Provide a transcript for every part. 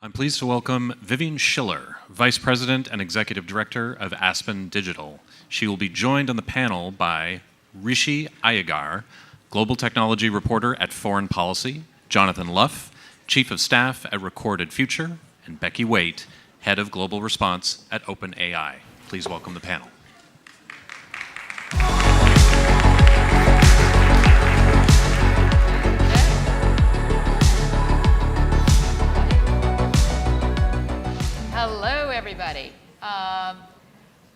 I'm pleased to welcome Vivian Schiller, Vice President and Executive Director of Aspen Digital. She will be joined on the panel by Rishi, Iyengar, Global Technology Reporter at Foreign Policy, Jonathan Luff, Chief of Staff at Recorded Future, and Becky Waite, Head of Global Response at OpenAI. Please welcome the panel. Hello, everybody.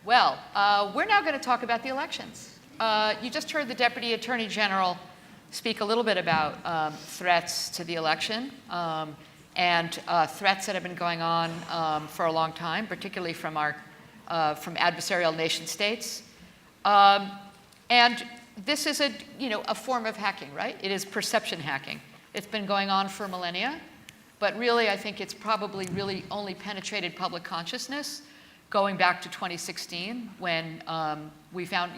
We're now going to talk about the elections. You just heard the Deputy Attorney General speak a little bit about threats to the election and threats that have been going on for a long time, particularly from adversarial nation states. And this is a form of hacking, right? It is perception hacking. It's been going on for millennia. But really, I think it's probably really only penetrated public consciousness going back to 2016 when we found,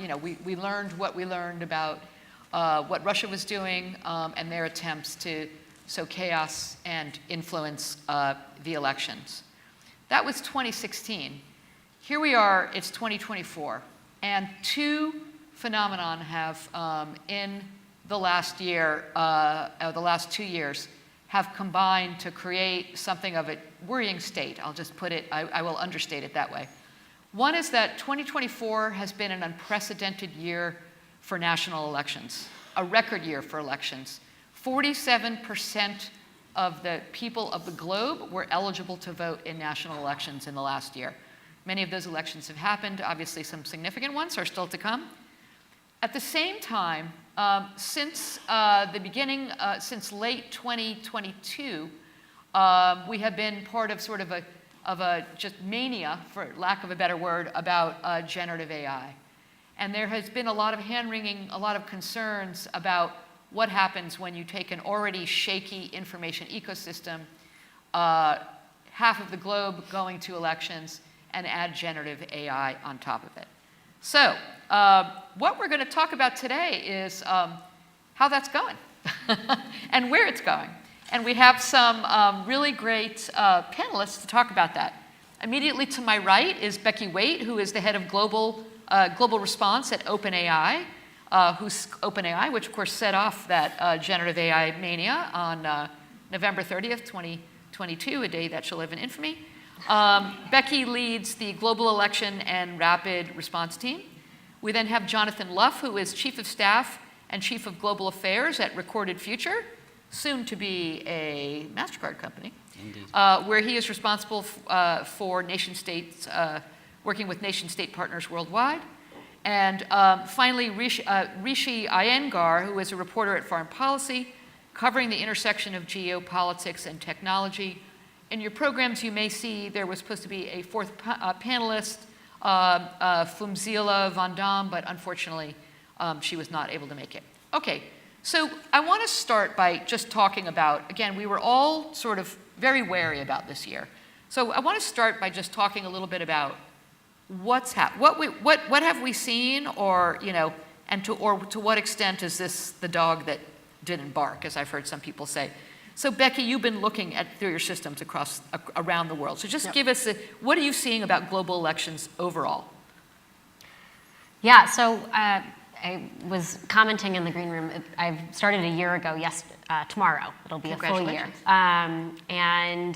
we learned what we learned about what Russia was doing and their attempts to sow chaos and influence the elections. That was 2016. Here we are, it's 2024. And two phenomenon have, in the last year, the last 2 years, have combined to create something of a worrying state. I'll just put it, I will understate it that way. One is that 2024 has been an unprecedented year for national elections, a record year for elections. 47% of the people of the globe were eligible to vote in national elections in the last year. Many of those elections have happened. Obviously, some significant ones are still to come. At the same time, since the beginning, since late 2022, we have been part of sort of a just mania, for lack of a better word, about generative AI. And there has been a lot of hand-wringing, a lot of concerns about what happens when you take an already shaky information ecosystem, half of the globe going to elections, and add generative AI on top of it. So what we're going to talk about today is how that's going and where it's going. And we have some really great panelists to talk about that. Immediately to my right is Becky Waite, who is the head of global response at OpenAI, which of course set off that generative AI mania on November 30th, 2022, a day that shall live in infamy. Becky leads the Global Election and Rapid Response Team. We then have Jonathan Luff, who is Chief of Staff and Chief of Global Affairs at Recorded Future, soon to be a MasterCard company, where he is responsible for nation states, working with nation state partners worldwide. And finally, Rishi Iyengar, who is a reporter at Foreign Policy, covering the intersection of geopolitics and technology. In your programs, you may see there was supposed to be a fourth panelist, Fumzila Van Dam, but unfortunately, she was not able to make it. Okay, so I want to start by just talking about, again, we were all sort of very wary about this year. So I want to start by just talking a little bit about what's happened, what have we seen, or and to what extent is this the dog that didn't bark, as I've heard some people say. So Becky, you've been looking through your systems around the world. So just give us what are you seeing about global elections overall? Yeah, so I was commenting in the green room. I've started a year ago. Tomorrow it'll be a full year. And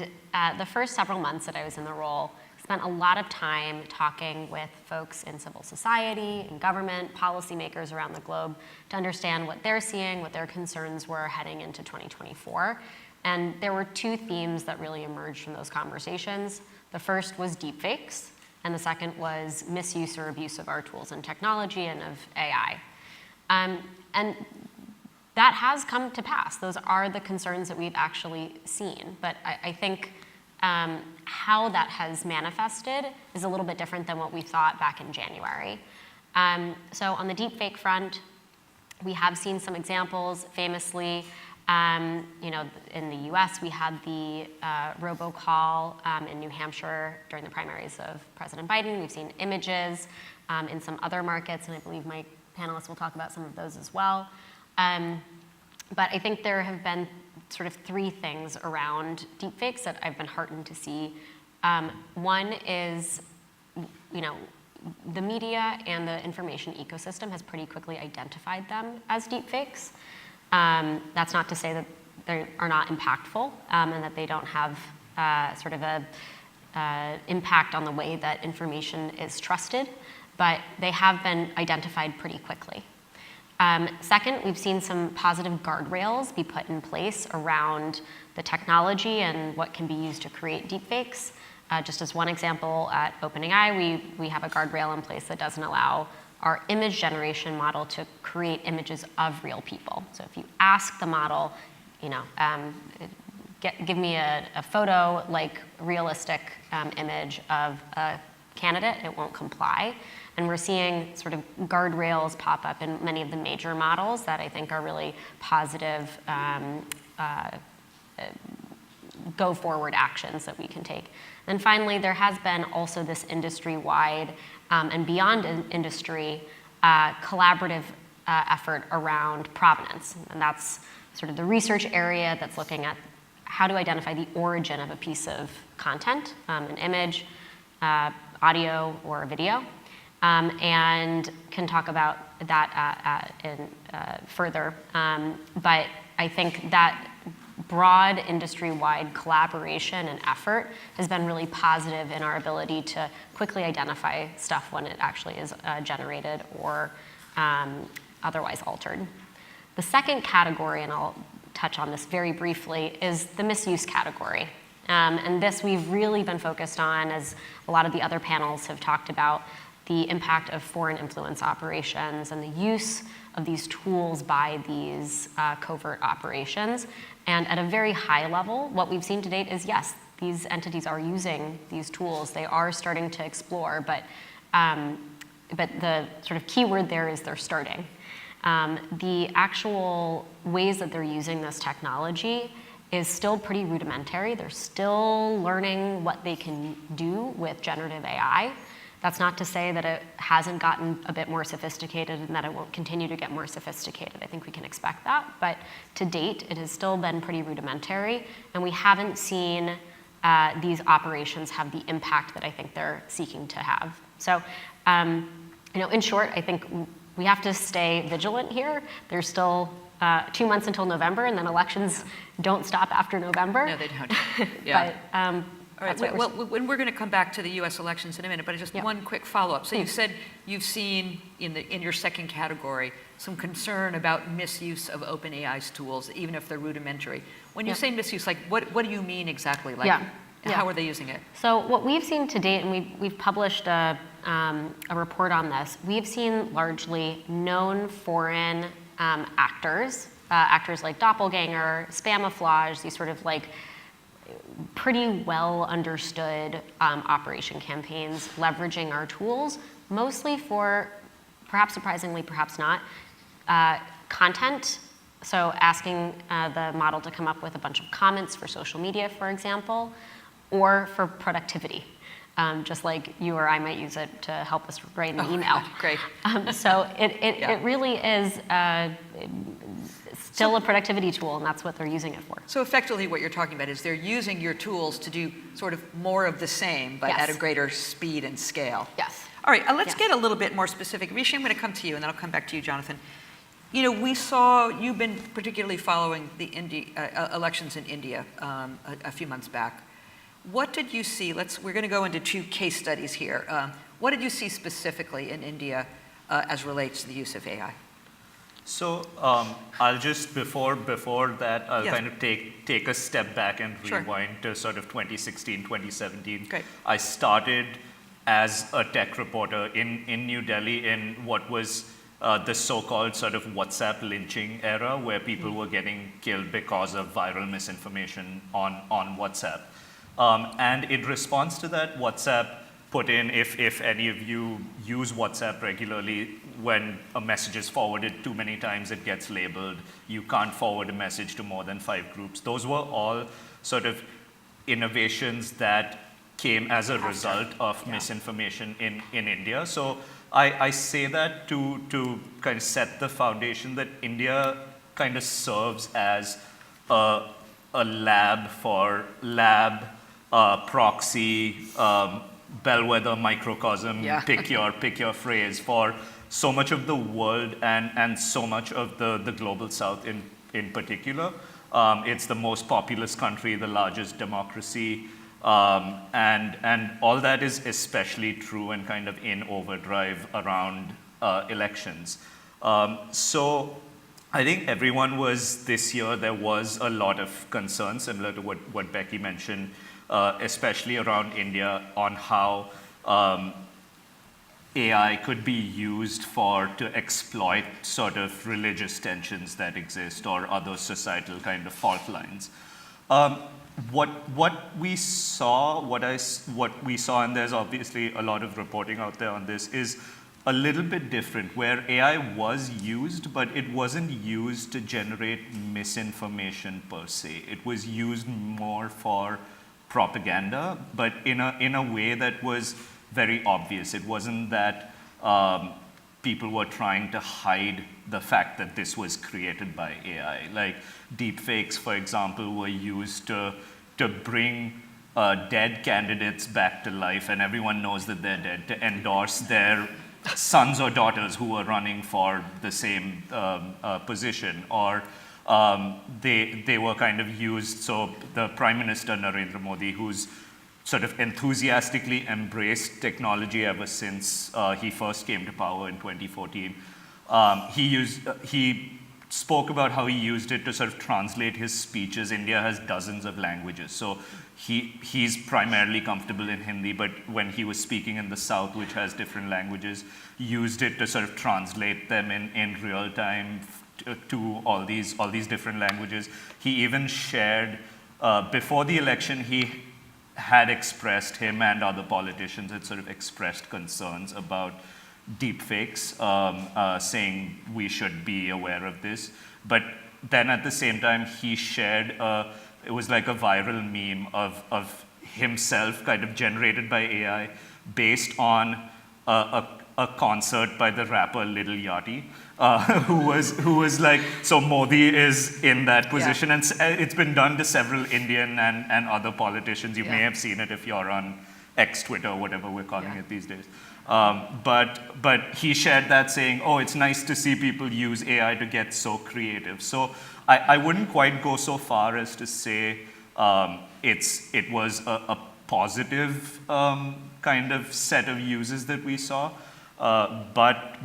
the first several months that I was in the role, spent a lot of time talking with folks in civil society, in government, policymakers around the globe to understand what they're seeing, what their concerns were heading into 2024. And there were two themes that really emerged from those conversations. The first was deepfakes, and the second was misuse or abuse of our tools and technology and of AI. And that has come to pass. Those are the concerns that we've actually seen. But I think how that has manifested is a little bit different than what we thought back in January. So on the deepfake front, we have seen some examples. Famously, in the US, we had the robocall in New Hampshire during the primaries of President Biden. We've seen images in some other markets, and I believe my panelists will talk about some of those as well. But I think there have been sort of three things around deepfakes that I've been heartened to see. One is, the media and the information ecosystem has pretty quickly identified them as deepfakes. That's not to say that they are not impactful and that they don't have sort of a impact on the way that information is trusted, but they have been identified pretty quickly. Second, we've seen some positive guardrails be put in place around the technology and what can be used to create deepfakes. Just as one example, at OpenAI, we have a guardrail in place that doesn't allow our image generation model to create images of real people. So if you ask the model, give me a photo like realistic image of a candidate, it won't comply. And we're seeing sort of guardrails pop up in many of the major models that I think are really positive go forward actions that we can take. And finally, there has been also this industry-wide and beyond industry collaborative effort around provenance. And that's sort of the research area that's looking at how to identify the origin of a piece of content, an image, audio, or a video, and can talk about that further. But I think that broad industry-wide collaboration and effort has been really positive in our ability to quickly identify stuff when it actually is generated or otherwise altered. The second category, and I'll touch on this very briefly, is the misuse category. And this we've really been focused on, as a lot of the other panels have talked about, the impact of foreign influence operations and the use of these tools by these covert operations. And at a very high level, what we've seen to date is, yes, these entities are using these tools. They are starting to explore, but the sort of key word there is they're starting. The actual ways that they're using this technology is still pretty rudimentary. They're still learning what they can do with generative AI. That's not to say that it hasn't gotten a bit more sophisticated and that it won't continue to get more sophisticated. I think we can expect that. But to date, it has still been pretty rudimentary, and we haven't seen these operations have the impact that I think they're seeking to have. So, in short, I think we have to stay vigilant here. There's still 2 months until November, and then elections don't stop after November. No, they don't. Yeah. But, all right, well, we're going to come back to the U.S. elections in a minute, but just one quick follow-up. So you said you've seen in your second category some concern about misuse of OpenAI's tools, even if they're rudimentary. When you say misuse, like what do you mean exactly? Like, how are they using it? So what we've seen to date, and we've published a report on this, we've seen largely known foreign actors like Doppelganger, Spamouflage, these sort of like pretty well understood operation campaigns leveraging our tools, mostly for, perhaps surprisingly, perhaps not, content. So asking the model to come up with a bunch of comments for social media, for example, or for productivity. Just like you or I might use it to help us write an email. Great. So it really is still a productivity tool, and that's what they're using it for. So effectively what you're talking about is they're using your tools to do sort of more of the same, but at a greater speed and scale. Yes. All right, let's get a little bit more specific. Rishi, I'm going to come to you, and then I'll come back to you, Jonathan. We saw you've been particularly following the elections in India a few months back. What did you see? We're going to go into 2 case studies here. What did you see specifically in India as relates to the use of AI? So I'll just, before that, I'll kind of take a step back and rewind to sort of 2016, 2017. Great. I started as a tech reporter in New Delhi in what was the so-called sort of WhatsApp lynching era, where people were getting killed because of viral misinformation on WhatsApp. And in response to that, WhatsApp put in, if any of you use WhatsApp regularly, when a message is forwarded too many times, it gets labeled. You can't forward a message to more than 5 groups. Those were all sort of innovations that came as a result of misinformation in India. So I say that to kind of set the foundation that India kind of serves as a a lab for lab, proxy, bellwether, microcosm, Yeah. pick your phrase, for so much of the world and so much of the global south in particular. It's the most populous country, the largest democracy, and all that is especially true and kind of in overdrive around elections. So I think everyone was, this year, there was a lot of concern, similar to what Becky mentioned, especially around India, on how AI could be used to exploit sort of religious tensions that exist or other societal kind of fault lines. What we saw, and there's obviously a lot of reporting out there on this, is a little bit different, where AI was used, but it wasn't used to generate misinformation per se. It was used more for propaganda, but in a way that was very obvious. It wasn't that people were trying to hide the fact that this was created by AI. Like deepfakes, for example, were used to bring dead candidates back to life, and everyone knows that they're dead, to endorse their sons or daughters who were running for the same position. Or they were kind of used, so the Prime Minister Narendra Modi, who's sort of enthusiastically embraced technology ever since he first came to power in 2014. He spoke about how he used it to sort of translate his speeches. India has dozens of languages, so he's primarily comfortable in Hindi, but when he was speaking in the South, which has different languages, used it to sort of translate them in real time to all these different languages. He even shared, before the election, he him and other politicians had sort of expressed concerns about deepfakes, saying we should be aware of this. But then at the same time, he shared, it was like a viral meme of himself kind of generated by AI based on a concert by the rapper Lil Yachty, who was like, so Modi is in that position. And it's been done to several Indian and other politicians. You may have seen it if you're on X, Twitter, whatever we're calling it these days. But he shared that saying, oh, it's nice to see people use AI to get so creative. So I wouldn't quite go so far as to say it was a positive kind of set of uses that we saw. But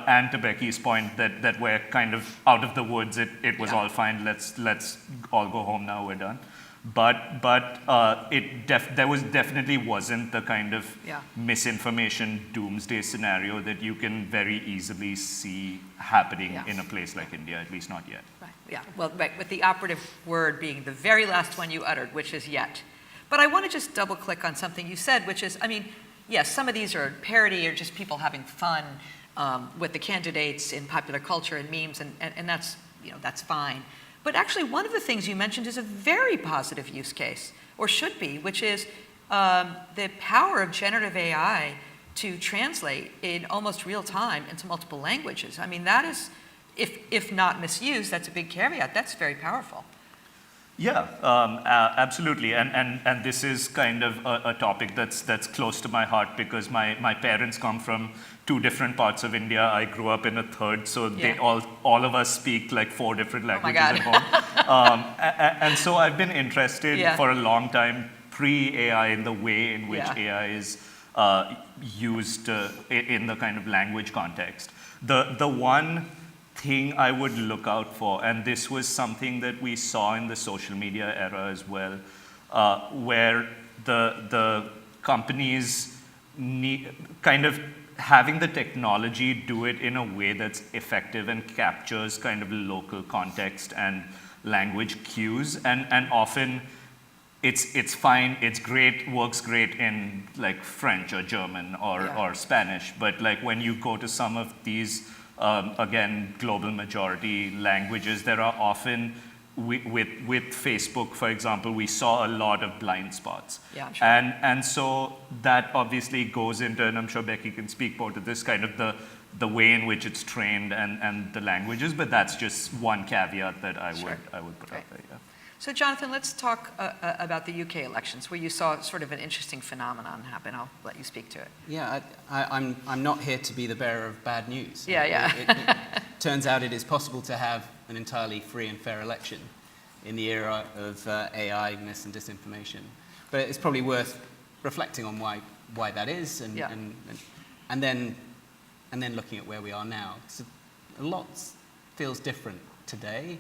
and to Becky's point, that we're kind of out of the woods, it was all fine, let's all go home now, we're done. But there definitely wasn't the kind of misinformation doomsday scenario that you can very easily see happening in a place like India, at least not yet. Right. Yeah, well, right, with the operative word being the very last one you uttered, which is yet. But I want to just double click on something you said, which is, I mean, yes, some of these are parody or just people having fun with the candidates in popular culture and memes, and that's, that's fine. But actually, one of the things you mentioned is a very positive use case, or should be, which is the power of generative AI to translate in almost real time into multiple languages. I mean, that is, if not misused, that's a big caveat. That's very powerful. Yeah, absolutely, and this is kind of a topic that's close to my heart, because my parents come from 2 different parts of India. I grew up in a third, so they all of us speak like 4 different languages at home. And so I've been interested for a long time, pre-AI, in the way in which AI is used in the kind of language context. The one thing I would look out for, and this was something that we saw in the social media era as well, where the companies kind of having the technology do it in a way that's effective and captures kind of local context and language cues, and often it's fine, it's great, works great in like French or German or Spanish, but like when you go to some of these again, global majority languages, there are often, with Facebook, for example, we saw a lot of blind spots. Yeah, sure. And so that obviously goes into, and I'm sure Becky can speak more to this, kind of the way in which it's trained and the languages, but that's just one caveat that I would put out there. Yeah. So Jonathan, let's talk about the UK elections, where you saw sort of an interesting phenomenon happen. I'll let you speak to it. Yeah, I'm not here to be the bearer of bad news. Yeah. It turns out it is possible to have an entirely free and fair election in the era of AI, mis and disinformation. But it's probably worth reflecting on why that is, and then looking at where we are now. So a lot feels different today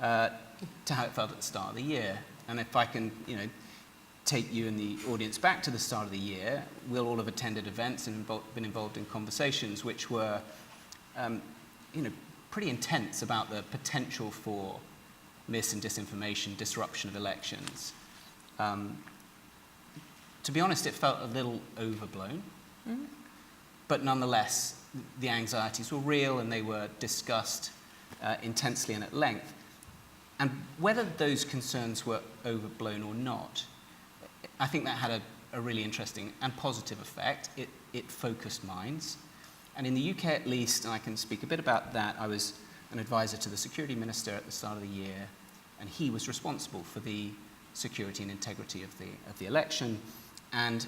to how it felt at the start of the year. And if I can, take you and the audience back to the start of the year, we'll all have attended events and been involved in conversations which were, pretty intense about the potential for mis and disinformation, disruption of elections. To be honest, it felt a little overblown, but nonetheless, the anxieties were real and they were discussed intensely and at length. And whether those concerns were overblown or not, I think that had a really interesting and positive effect. It focused minds. And in the UK at least, and I can speak a bit about that, I was an advisor to the security minister at the start of the year, and he was responsible for the security and integrity of the election, and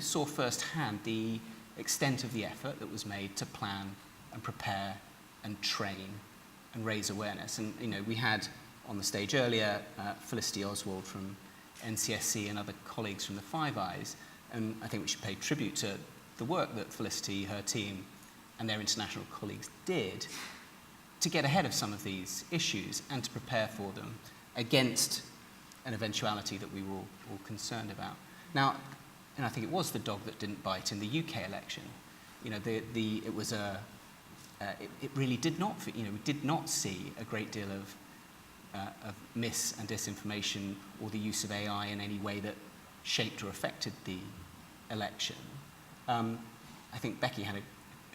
saw firsthand the extent of the effort that was made to plan and prepare and train and raise awareness. And we had on the stage earlier Felicity Oswald from NCSC and other colleagues from the Five Eyes, and I think we should pay tribute to the work that Felicity, her team, and their international colleagues did to get ahead of some of these issues and to prepare for them against an eventuality that we were all concerned about. Now, and I think it was the dog that didn't bite in the UK election. It was it really did not. We did not see a great deal of mis and disinformation or the use of AI in any way that shaped or affected the election. I think Becky had a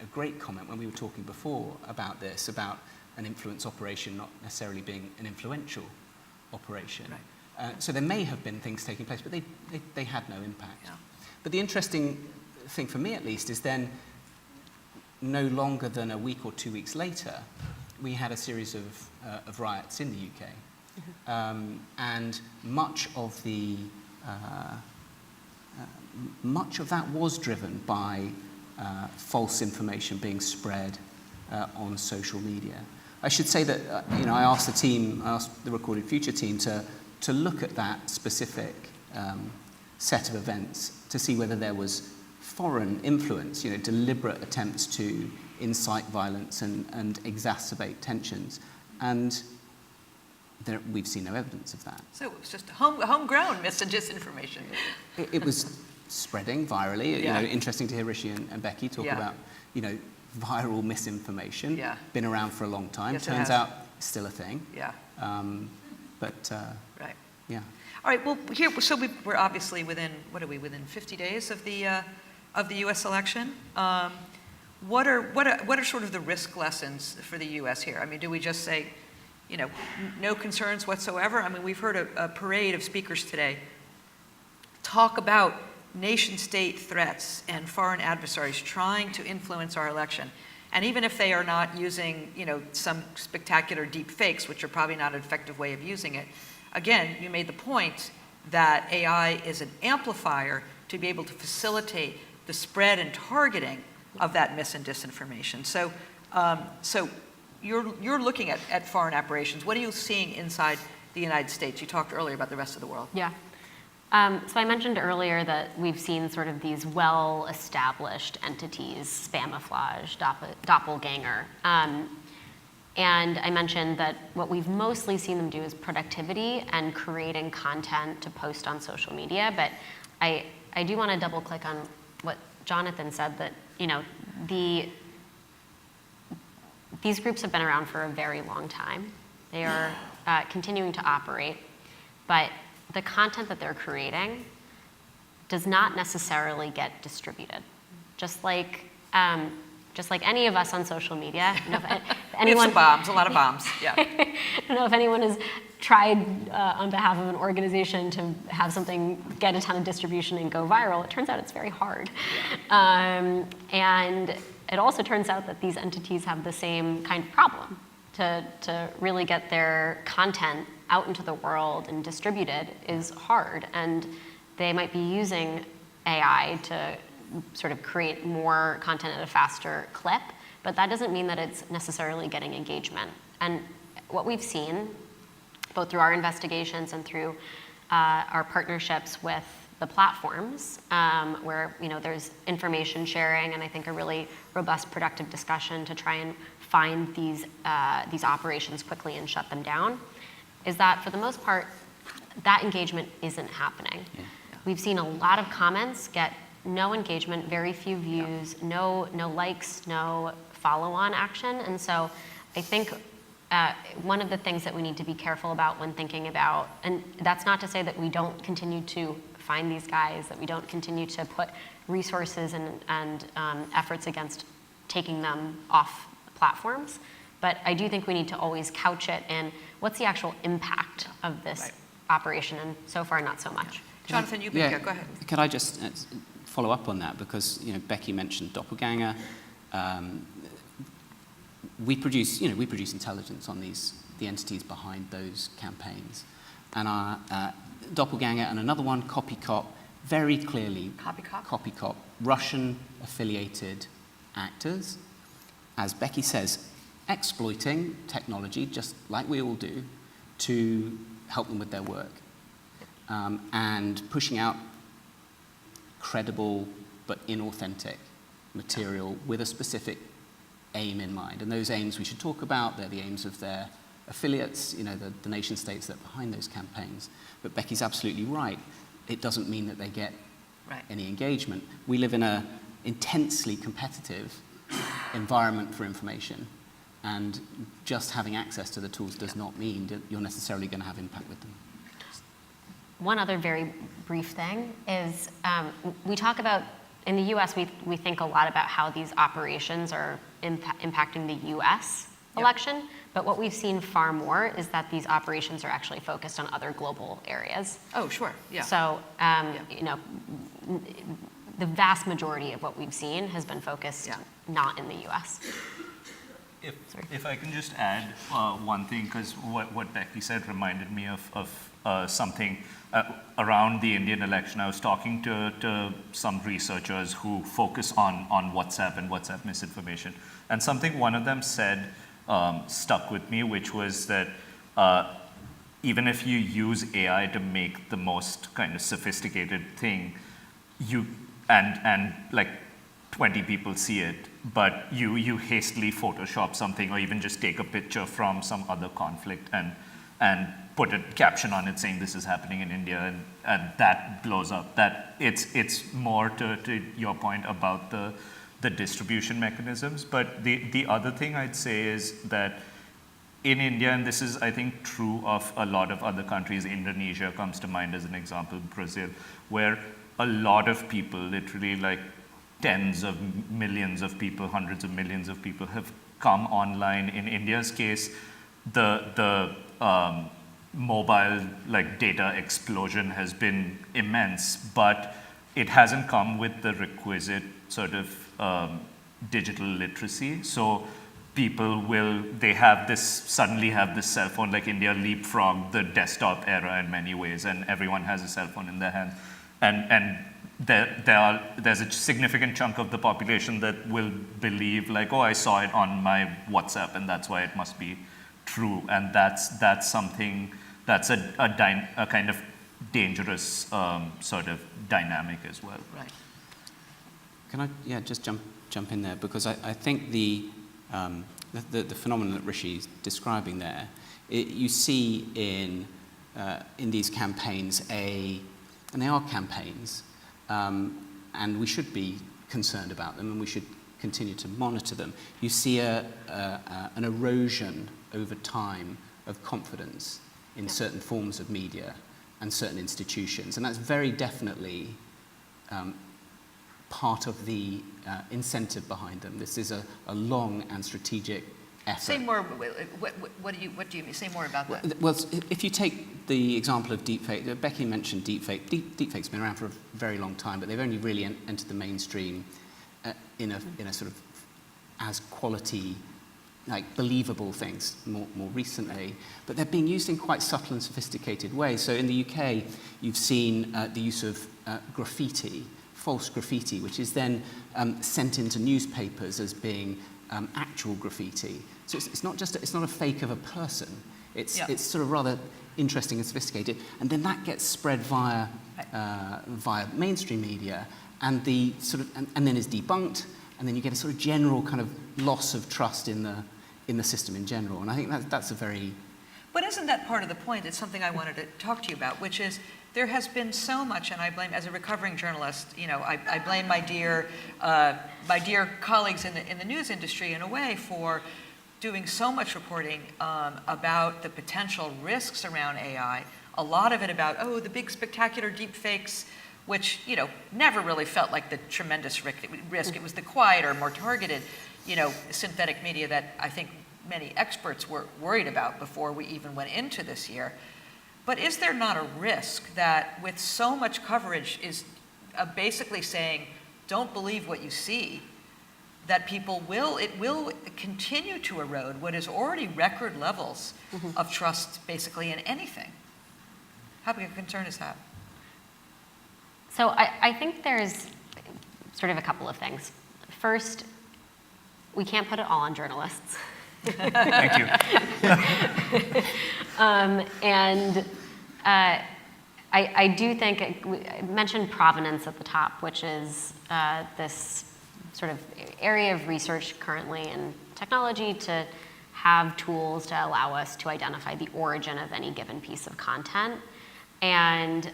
great comment when we were talking before about this, about an influence operation not necessarily being an influential operation. Right. So there may have been things taking place, but they had no impact. Yeah. But the interesting thing for me, at least, is then no longer than a week or 2 weeks later, we had a series of riots in the UK, and much of that was driven by false information being spread on social media. I should say that I asked the Recorded Future team to look at that specific set of events to see whether there was foreign influence, deliberate attempts to incite violence and exacerbate tensions, and we've seen no evidence of that. So it was just homegrown mis and disinformation. It was spreading virally. Interesting to hear Rishi and Becky talk about viral misinformation. Yeah. Been around for a long time. Yes, turns out still a thing. Yeah. Right. Yeah. All right. Well, we're obviously within 50 days of the U.S. election. What are sort of the risk lessons for the U.S. here? I mean, do we just say, no concerns whatsoever? I mean, we've heard a parade of speakers today talk about nation-state threats and foreign adversaries trying to influence our election. And even if they are not using, some spectacular deep fakes, which are probably not an effective way of using it, again, you made the point that AI is an amplifier to be able to facilitate the spread and targeting of that mis and disinformation. So you're looking at foreign operations. What are you seeing inside the United States? You talked earlier about the rest of the world. Yeah. So I mentioned earlier that we've seen sort of these well-established entities, Spamiflage, Doppelganger. And I mentioned that what we've mostly seen them do is productivity and creating content to post on social media. But I do want to double click on what Jonathan said, that these groups have been around for a very long time. They are continuing to operate, but the content that they're creating does not necessarily get distributed. Just like any of us on social media. We have some bombs, a lot of bombs. Yeah. I don't know if anyone has tried on behalf of an organization to have something get a ton of distribution and go viral. It turns out it's very hard. Yeah. And it also turns out that these entities have the same kind of problem to really get their content out into the world and distributed is hard. And they might be using AI to sort of create more content at a faster clip, but that doesn't mean that it's necessarily getting engagement. And what we've seen, both through our investigations and through our partnerships with the platforms, where there's information sharing and I think a really robust, productive discussion to try and find these operations quickly and shut them down, is that for the most part, that engagement isn't happening. Yeah. We've seen a lot of comments get no engagement, very few views, no likes, no follow-on action. And so I think one of the things that we need to be careful about when thinking about, and that's not to say that we don't continue to find these guys, that we don't continue to put resources and efforts against taking them off platforms, but I do think we need to always couch it in what's the actual impact of this operation, and so far not so much. Jonathan, you've been here, go ahead. Could I just follow up on that, because Becky mentioned doppelganger. We produce intelligence on the entities behind those campaigns, and our doppelganger and another one, copycop, very clearly copycop, Russian-affiliated actors, as Becky says, exploiting technology just like we all do to help them with their work, and pushing out credible but inauthentic material with a specific aim in mind. And those aims we should talk about. They're the aims of their affiliates, the nation states that are behind those campaigns. But Becky's absolutely right. It doesn't mean that they get any engagement. We live in an intensely competitive environment for information, and just having access to the tools does not mean that you're necessarily going to have impact with them. One other very brief thing is we talk about, in the US, we think a lot about how these operations are impacting the US election, but what we've seen far more is that these operations are actually focused on other global areas. Oh, sure, yeah. So, the vast majority of what we've seen has been focused not in the US. If I can just add one thing, because what Becky said reminded me of something around the Indian election. I was talking to some researchers who focus on WhatsApp and WhatsApp misinformation, and something one of them said stuck with me, which was that even if you use AI to make the most kind of sophisticated thing, and like 20 people see it, but you hastily Photoshop something or even just take a picture from some other conflict and put a caption on it saying this is happening in India, and that blows up. That it's more to your point about the distribution mechanisms. But the other thing I'd say is that in India, and this is I think true of a lot of other countries, Indonesia comes to mind as an example, Brazil, where a lot of people, literally like tens of millions of people, hundreds of millions of people have come online. In India's case, the mobile data explosion has been immense, but it hasn't come with the requisite sort of digital literacy. So people suddenly have this cell phone, like India leapfrogged the desktop era in many ways, and everyone has a cell phone in their hand. And there's a significant chunk of the population that will believe I saw it on my WhatsApp and that's why it must be true. And that's something, that's a kind of dangerous sort of dynamic as well. Right. Can I just jump in there, because I think the phenomenon that Rishi is describing there, you see in these campaigns and they are campaigns, and we should be concerned about them, and we should continue to monitor them. You see an erosion over time of confidence in certain forms of media and certain institutions, and that's very definitely part of the incentive behind them. This is a long and strategic effort. Say more. What do you mean? Say more about that. Well, if you take the example of deepfake, Becky mentioned deepfake. Deepfake's been around for a very long time, but they've only really entered the mainstream in a sort of as quality like believable things more recently, but they're being used in quite subtle and sophisticated ways. So in the UK, you've seen the use of graffiti, false graffiti, which is then sent into newspapers as being actual graffiti. So it's not a fake of a person. It's sort of rather interesting and sophisticated, and then that gets spread via mainstream media, and and then is debunked, and then you get a sort of general kind of loss of trust in the system in general. And I think that's a very... But isn't that part of the point? It's something I wanted to talk to you about, which is there has been so much, and I blame, as a recovering journalist, I blame my dear colleagues in the news industry in a way for doing so much reporting about the potential risks around AI. A lot of it about, the big spectacular deep fakes, which, never really felt like the tremendous risk. It was the quieter, more targeted, synthetic media that I think many experts were worried about before we even went into this year. But is there not a risk that with so much coverage is basically saying, don't believe what you see, that it will continue to erode what is already record levels of trust basically in anything? How big a concern is that? So I think there's sort of a couple of things. First, we can't put it all on journalists. Thank you. I do think, I mentioned provenance at the top, which is this sort of area of research currently in technology to have tools to allow us to identify the origin of any given piece of content. And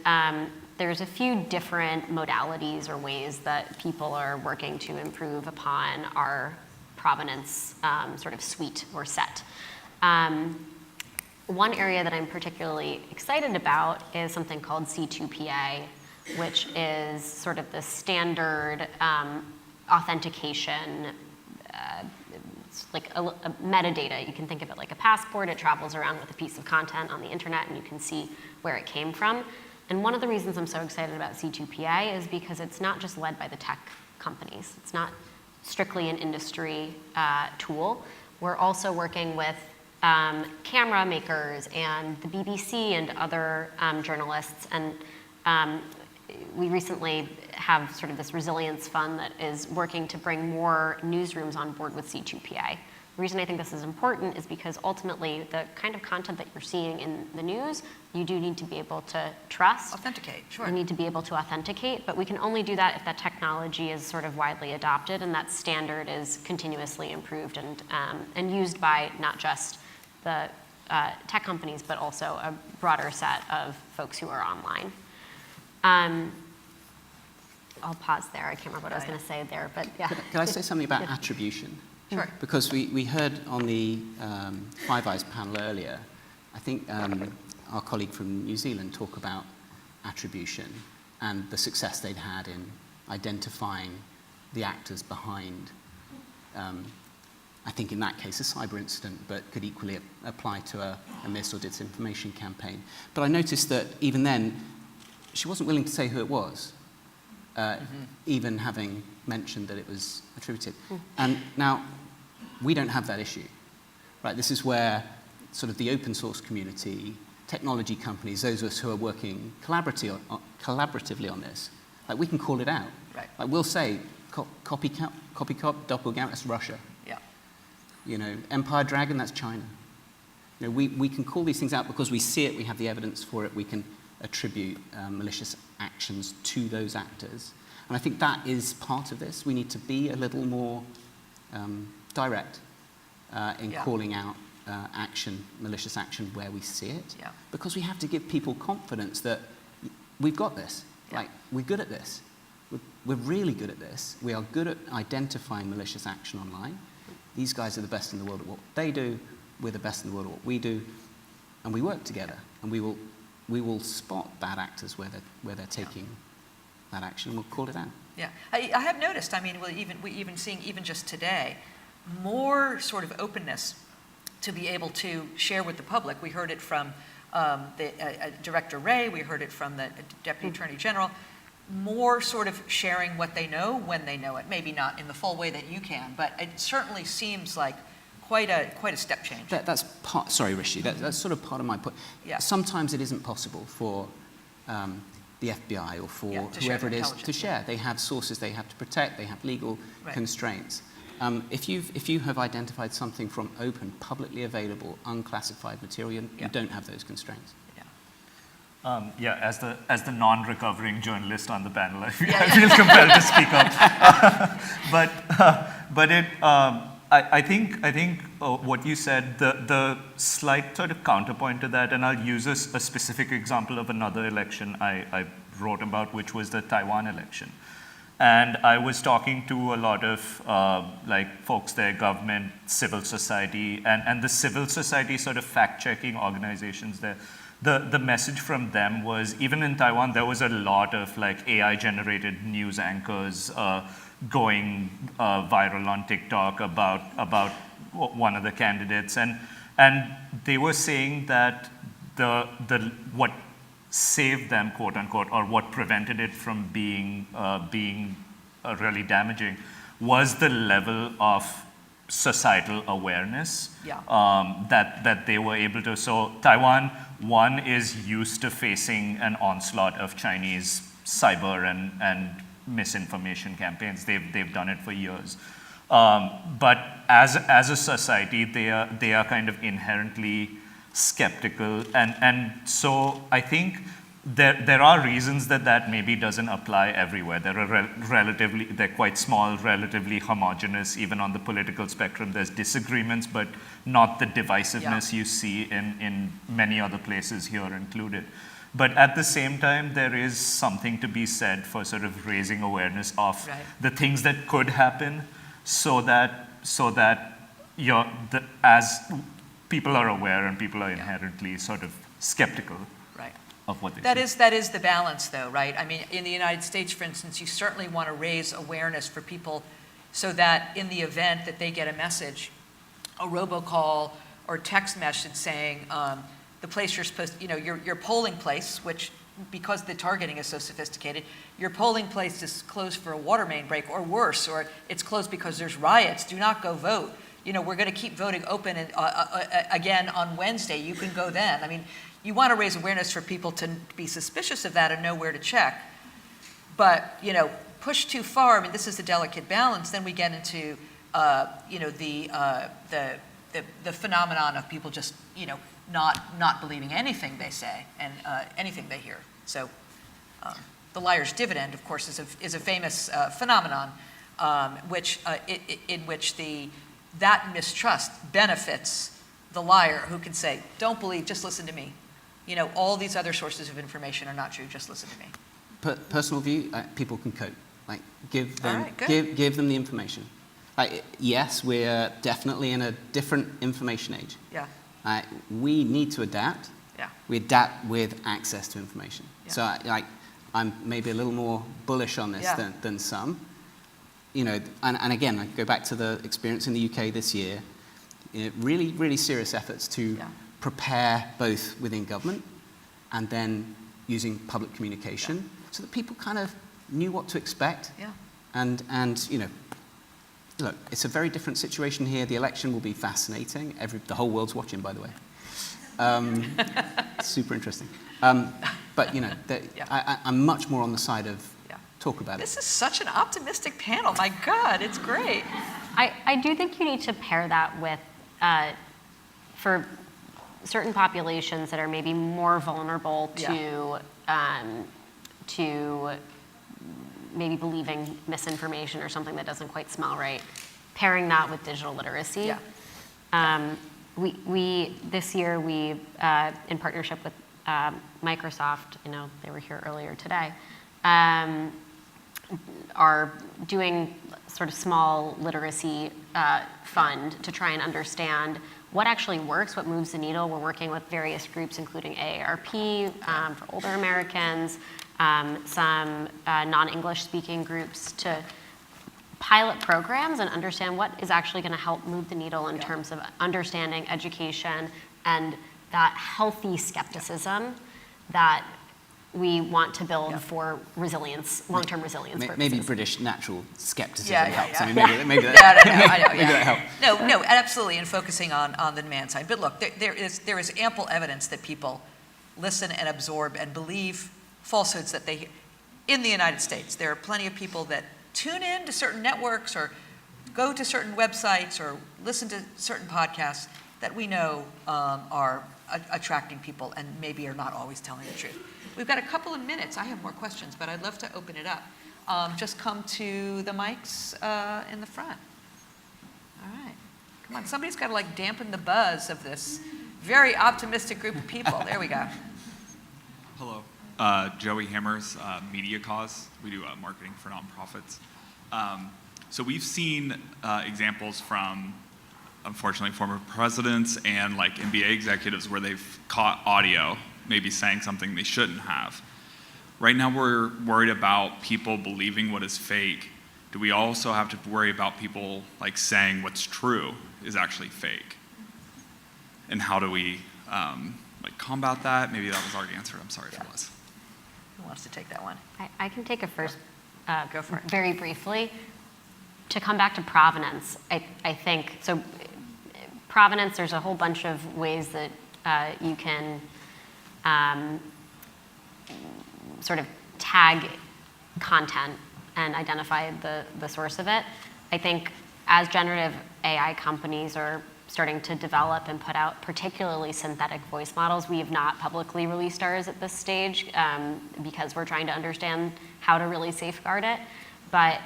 there's a few different modalities or ways that people are working to improve upon our provenance sort of suite or set. One area that I'm particularly excited about is something called C2PA, which is sort of the standard authentication, it's like a metadata. You can think of it like a passport. It travels around with a piece of content on the internet, and you can see where it came from. And one of the reasons I'm so excited about C2PA is because it's not just led by the tech companies. It's not strictly an industry tool. We're also working with camera makers and the BBC and other journalists. And we recently have sort of this resilience fund that is working to bring more newsrooms on board with C2PA. The reason I think this is important is because ultimately the kind of content that you're seeing in the news, you do need to be able to trust. Authenticate, sure. You need to be able to authenticate, but we can only do that if that technology is sort of widely adopted and that standard is continuously improved and used by not just the tech companies, but also a broader set of folks who are online. I'll pause there. I can't remember what I was going to say there, but yeah. Can I say something about attribution? Sure. Because we heard on the Five Eyes panel earlier, I think our colleague from New Zealand talk about attribution and the success they'd had in identifying the actors behind, I think in that case, a cyber incident, but could equally apply to a mis or disinformation campaign. But I noticed that even then, she wasn't willing to say who it was, even having mentioned that it was attributed. And now, we don't have that issue, right? This is where sort of the open source community, technology companies, those of us who are working collaboratively on this, like we can call it out. Right. Like we'll say, copycat, doppelganger, that's Russia. Yeah. Empire Dragon, that's China. We can call these things out because we see it, we have the evidence for it, we can attribute malicious actions to those actors. And I think that is part of this. We need to be a little more direct in calling out malicious action where we see it. Yeah. Because we have to give people confidence that we've got this. Yeah. Like, we're good at this. We're really good at this. We are good at identifying malicious action online. These guys are the best in the world at what they do. We're the best in the world at what we do. And we work together. And we will spot bad actors where they're taking that action, and we'll call it out. Yeah, I have noticed, we even seeing even just today, more sort of openness to be able to share with the public. We heard it from Director Wray, we heard it from the Deputy Attorney General, more sort of sharing what they know when they know it. Maybe not in the full way that you can, but it certainly seems like quite a step change. That's part. Sorry, Rishi. That's sort of part of my point. Yeah. Sometimes it isn't possible for the FBI or for to share whoever it is to intelligence, share. They have sources they have to protect. They have legal Right. constraints. If you have identified something from open, publicly available, unclassified material, you don't have those constraints. As the non-recovering journalist on the panel, I feel compelled to speak up. I think what you said, the slight sort of counterpoint to that, and I'll use a specific example of another election I wrote about, which was the Taiwan election. And I was talking to a lot of folks there, government, civil society, and the civil society sort of fact-checking organizations there. The message from them was, even in Taiwan, there was a lot of AI-generated news anchors going viral on TikTok about one of the candidates, and they were saying that what saved them, quote unquote, or what prevented it from being really damaging, was the level of societal awareness that they were able to. So Taiwan, one, is used to facing an onslaught of Chinese cyber and misinformation campaigns. They've done it for years. But as a society, they are kind of inherently skeptical, and so I think there are reasons that maybe doesn't apply everywhere. They're quite small, relatively homogenous. Even on the political spectrum, there's disagreements, but not the divisiveness you see in many other places here included. But at the same time, there is something to be said for sort of raising awareness of the things that could happen, so that as people are aware and people are inherently sort of skeptical of what they see. That is the balance, though, right? I mean, in the United States, for instance, you certainly want to raise awareness for people so that in the event that they get a message, a robocall or text message saying the place you're supposed to, your polling place, which because the targeting is so sophisticated, your polling place is closed for a water main break, or worse, or it's closed because there's riots. Do not go vote. We're going to keep voting open again on Wednesday. You can go then. I mean, you want to raise awareness for people to be suspicious of that and know where to check. But, push too far, I mean, this is a delicate balance, then we get into, the phenomenon of people just, not believing anything they say and anything they hear. So the liar's dividend, of course, is a famous phenomenon, in which that mistrust benefits the liar, who can say, don't believe, just listen to me. All these other sources of information are not true, just listen to me. Personal view, people can cope. Give them the information. Yes, we're definitely in a different information age. Yeah. We need to adapt. Yeah. We adapt with access to information. Yeah. So I'm maybe a little more bullish on this than some. And again, I go back to the experience in the UK this year. Really, really serious efforts to prepare both within government and then using public communication so that people kind of knew what to expect. Yeah. And look, it's a very different situation here. The election will be fascinating. The whole world's watching, by the way. Super interesting. But I'm much more on the side of talk about it. This is such an optimistic panel. My God, it's great. I do think you need to pair that with, for certain populations that are maybe more vulnerable to maybe believing misinformation or something that doesn't quite smell right, pairing that with digital literacy. We this year, we in partnership with Microsoft, they were here earlier today, are doing sort of small literacy fund to try and understand what actually works, what moves the needle. We're working with various groups, including AARP for older Americans, some non-English speaking groups, to pilot programs and understand what is actually going to help move the needle in terms of understanding education and that healthy skepticism that we want to build for resilience, long-term resilience purposes. Maybe British natural skepticism Yeah, helps. yeah. I mean, maybe that, I know, maybe that helps. No, absolutely, and focusing on the demand side. But look, there is ample evidence that people listen and absorb and believe falsehoods that they hear. In the United States, there are plenty of people that tune in to certain networks or go to certain websites or listen to certain podcasts that we know are attracting people and maybe are not always telling the truth. We've got a couple of minutes. I have more questions, but I'd love to open it up. Just come to the mics in the front. All right. Come on, somebody's got to like dampen the buzz of this very optimistic group of people. There we go. Hello. Joey Hammers, Media Cause. We do marketing for nonprofits. So we've seen examples from, unfortunately, former presidents and like NBA executives where they've caught audio, maybe saying something they shouldn't have. Right now we're worried about people believing what is fake. Do we also have to worry about people like saying what's true is actually fake? And how do we like combat that? Maybe that was already answered. I'm sorry if it was. Who wants to take that one? I can take a first, Go for it. very briefly. To come back to provenance, I think, so provenance, there's a whole bunch of ways that you can sort of tag content and identify the source of it. I think as generative AI companies are starting to develop and put out particularly synthetic voice models, we have not publicly released ours at this stage because we're trying to understand how to really safeguard it. But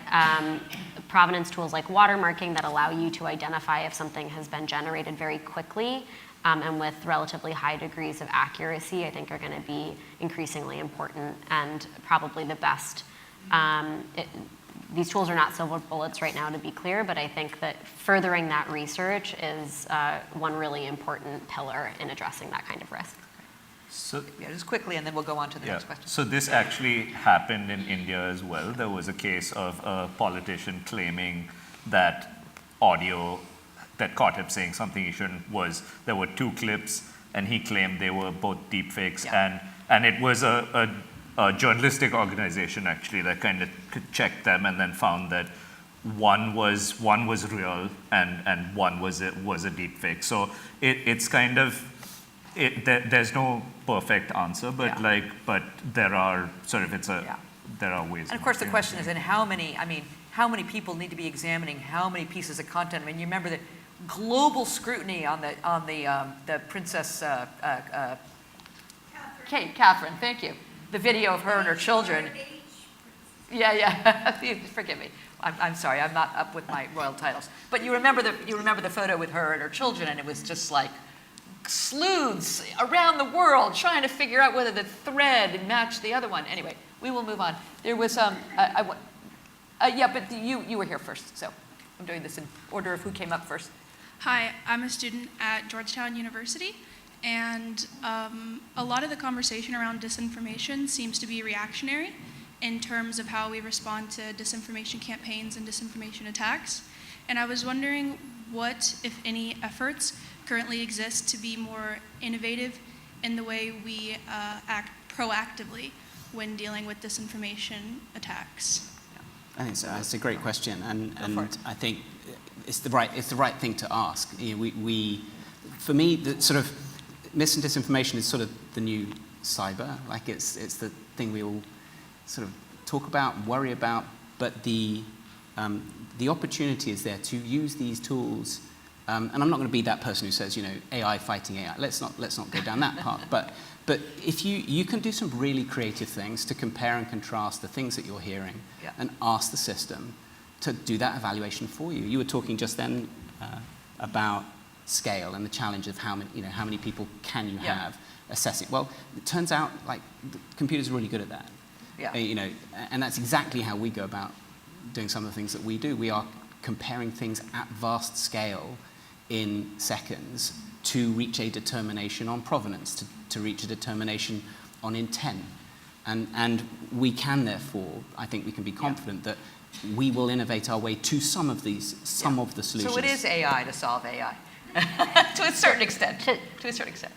provenance tools like watermarking that allow you to identify if something has been generated very quickly and with relatively high degrees of accuracy, I think are going to be increasingly important and probably the best. These tools are not silver bullets right now, to be clear, but I think that furthering that research is one really important pillar in addressing that kind of risk. So, Yeah, just quickly, and then we'll go on to the next question. So this actually happened in India as well. There was a case of a politician claiming that audio that caught him saying something he shouldn't was, there were 2 clips, and he claimed they were both deepfakes. Yeah. And it was a journalistic organization actually that kind of checked them and then found that one was real and one was a deepfake. So it's kind of, there's no perfect answer, but Yeah. but there are sort of there are ways. And of course, the question is, how many people need to be examining how many pieces of content? I mean, you remember the global scrutiny on the Princess Catherine. Thank you. The video of her and her children. Yeah. Forgive me. I'm sorry. I'm not up with my royal titles. But you remember the photo with her and her children, and it was just like sleuths around the world trying to figure out whether the thread matched the other one. Anyway, we will move on. There was but you were here first, so I'm doing this in order of who came up first. Hi, I'm a student at Georgetown University, and a lot of the conversation around disinformation seems to be reactionary in terms of how we respond to disinformation campaigns and disinformation attacks. And I was wondering what, if any, efforts currently exist to be more innovative in the way we act proactively when dealing with disinformation attacks. I think so. It's a great question, and I think it's the right thing to ask. You know, for me, the sort of mis and disinformation is sort of the new cyber. Like it's the thing we all sort of talk about, worry about, but the opportunity is there to use these tools. And I'm not going to be that person who says, you know, AI fighting AI. Let's not go down that path. But if you can do some really creative things to compare and contrast the things that you're hearing, Yeah. and ask the system to do that evaluation for you. You were talking just then about scale and the challenge of how many people can you Yeah. have assessing. Well, it turns out like the computers are really good at that. Yeah. You know, and that's exactly how we go about doing some of the things that we do. We are comparing things at vast scale in seconds to reach a determination on provenance, to reach a determination on intent. And we can therefore, I think we can be confident that we will innovate our way to some of the solutions. So it is AI to solve AI, to a certain extent. To a certain extent.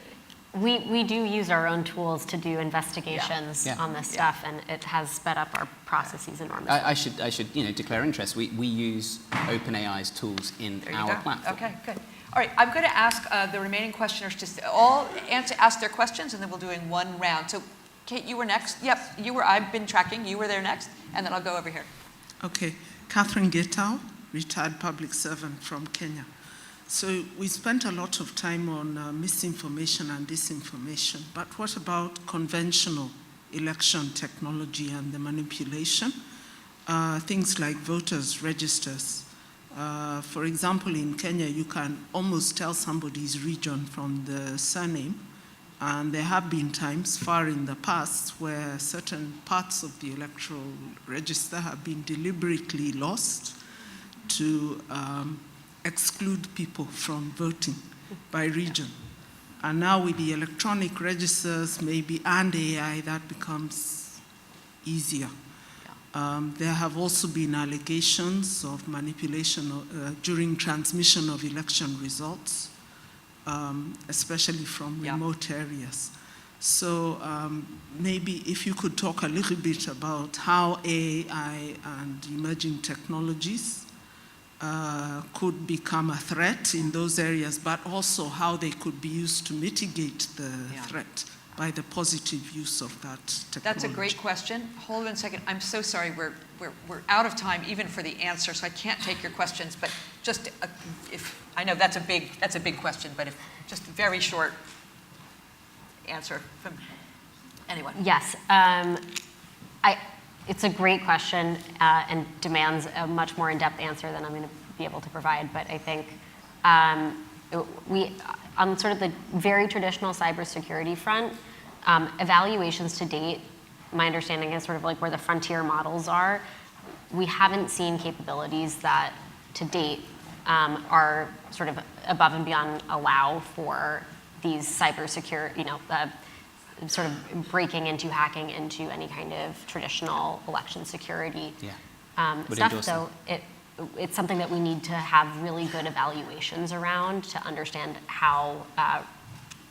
We do use our own tools to do investigations Yeah. on this stuff, and it has sped up our processes enormously. I should declare interest. We use OpenAI's tools in There you our go. platform. Okay, good. All right, I'm going to ask the remaining questioners to all ask their questions, and then we'll do in one round. So, Kate, you were next. Yep, you were. I've been tracking. You were there next, and then I'll go over here. Okay, Catherine Getao, retired public servant from Kenya. So we spent a lot of time on misinformation and disinformation, but what about conventional election technology and the manipulation? Things like voters' registers. For example, in Kenya, you can almost tell somebody's region from the surname, and there have been times far in the past where certain parts of the electoral register have been deliberately lost to exclude people from voting by region. And now with the electronic registers maybe and AI, that becomes easier. There have also been allegations of manipulation during transmission of election results, especially from remote areas. So maybe if you could talk a little bit about how AI and emerging technologies could become a threat in those areas, but also how they could be used to mitigate the threat by the positive use of that technology. That's a great question. Hold on a second. I'm so sorry. We're out of time even for the answer, so I can't take your questions. But just if I know that's a big question, but if just a very short answer from anyone. Yes. It's a great question and demands a much more in-depth answer than I'm going to be able to provide. But I think on sort of the very traditional cybersecurity front, evaluations to date, my understanding is sort of like where the frontier models are. We haven't seen capabilities that to date are sort of above and beyond allow for these cybersecurity, sort of breaking into, hacking into any kind of traditional election security stuff. So it's something that we need to have really good evaluations around to understand how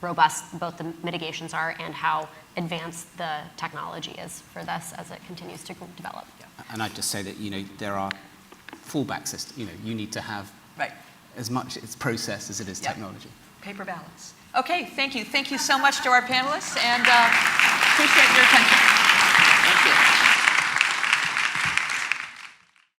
robust both the mitigations are and how advanced the technology is for this as it continues to develop. And I'd just say that there are fallback systems. You need to have as much it's process as it is technology. Paper ballots. Okay, thank you. Thank you so much to our panelists, and appreciate your attention. Thank you.